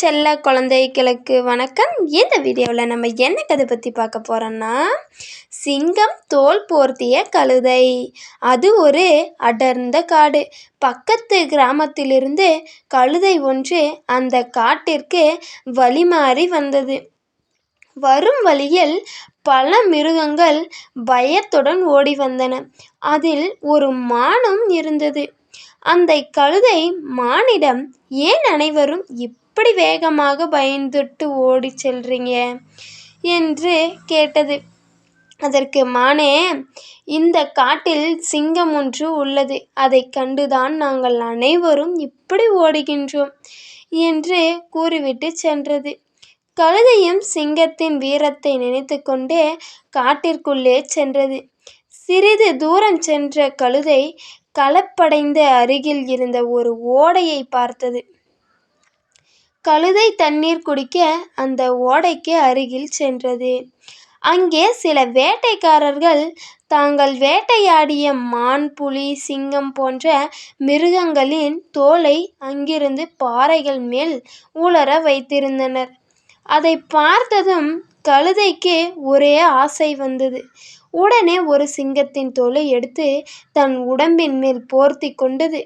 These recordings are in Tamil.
செல்ல குழந்தைகளுக்கு வணக்கம். இந்த வீடியோவில் நம்ம என்ன கதை பற்றி பார்க்க போகிறோன்னா, சிங்கம் தோல் போர்த்திய கழுதை. அது ஒரு அடர்ந்த காடு. பக்கத்து கிராமத்திலிருந்து கழுதை ஒன்று அந்த காட்டிற்கு வழிமாறி வந்தது. வரும் வழியில் பல மிருகங்கள் பயத்துடன் ஓடி வந்தன. அதில் ஒரு மானும் இருந்தது. அந்த கழுதை மானிடம், ஏன் அனைவரும் இப்படி வேகமாக பயந்துட்டு ஓடி செல்றீங்க என்று கேட்டது. அதற்கு மானே, இந்த காட்டில் சிங்கம் ஒன்று உள்ளது. அதை கண்டுதான் நாங்கள் அனைவரும் இப்படி ஓடுகின்றோம் என்று கூறிவிட்டு சென்றது. கழுதையும் சிங்கத்தின் வீரத்தை நினைத்து கொண்டே காட்டிற்குள்ளே சென்றது. சிறிது தூரம் சென்ற கழுதை கலப்படைந்த அருகில் இருந்த ஒரு ஓடையை பார்த்தது. கழுதை தண்ணீர் குடிக்க அந்த ஓடைக்கு அருகில் சென்றது. அங்கே சில வேட்டைக்காரர்கள் தாங்கள் வேட்டையாடிய மான், புலி, சிங்கம் போன்ற மிருகங்களின் தோலை அங்கிருந்து பாறைகள் மேல் உலர வைத்திருந்தனர். அதை பார்த்ததும் கழுதைக்கு ஒரே ஆசை வந்தது. உடனே ஒரு சிங்கத்தின் தோலை எடுத்து தன் உடம்பின் மேல் போர்த்தி கொண்டது.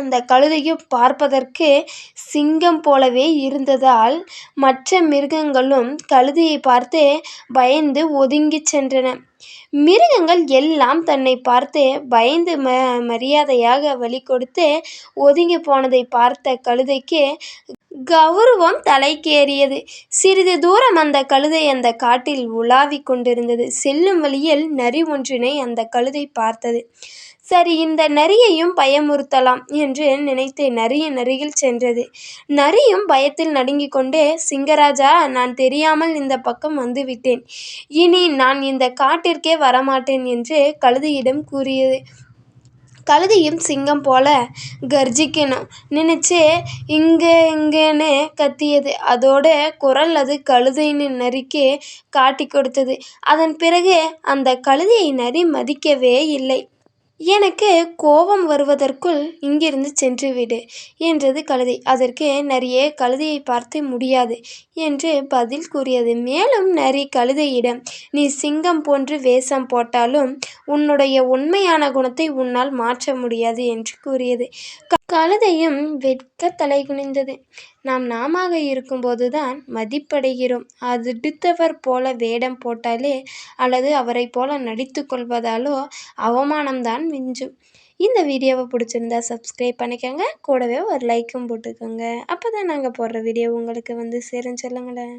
அந்த கழுதையும் பார்ப்பதற்கு சிங்கம் போலவே இருந்ததால் மற்ற மிருகங்களும் கழுதையை பார்த்து பயந்து ஒதுங்கி சென்றன. மிருகங்கள் எல்லாம் தன்னை பார்த்து பயந்து மரியாதையாக வழி கொடுத்து ஒதுங்கி போனதை பார்த்த கழுதைக்கு கௌரவம் தலைக்கேறியது. சிறிது தூரம் அந்த கழுதை அந்த காட்டில் உலாவிக் கொண்டிருந்தது. செல்லும் வழியில் நரி ஒன்றினை அந்த கழுதை பார்த்தது. சரி, இந்த நரியையும் பயமுறுத்தலாம் என்று நினைத்து நரியின் அருகில் சென்றது. நரியும் பயத்தில் நடுங்கிக் கொண்டே, சிங்கராஜா, நான் தெரியாமல் இந்த பக்கம் வந்துவிட்டேன். இனி நான் இந்த காட்டிற்கே வரமாட்டேன் என்று கழுதையிடம் கூறியது. கழுதையும் சிங்கம் போல கர்ஜிக்கணும் நினைச்சு இங்கேன்னு கத்தியது. அதோட குரல் அது கழுதையின் நரிக்கு காட்டி கொடுத்தது. அதன் பிறகு அந்த கழுதையை நரி மதிக்கவே இல்லை. எனக்கு கோபம் வருவதற்குள் இங்கிருந்து சென்றுவிடு என்றது கழுதை. அதற்கு நரியே கழுதையை பார்த்து முடியாது என்று பதில் கூறியது. மேலும் நரி கழுதையிடம், நீ சிங்கம் போன்று வேஷம் போட்டாலும் உன்னுடைய உண்மையான குணத்தை உன்னால் மாற்ற முடியாது என்று கூறியது. கழுதையும் வெட்க தலை குனிந்தது. நாமாக இருக்கும்போதுதான் மதிப்படைகிறோம். அடுத்தவர் போல வேடம் போட்டாலே அல்லது அவரை போல நடித்து கொள்வதாலோ அவமானம்தான் மிஞ்சும். இந்த வீடியோவை பிடிச்சிருந்தா சப்ஸ்கிரைப் பண்ணிக்கோங்க. கூடவே ஒரு லைக்கும் போட்டுக்கோங்க. அப்போ தான் நாங்கள் போடுற வீடியோ உங்களுக்கு வந்து சேரும். சொல்லுங்களேன்.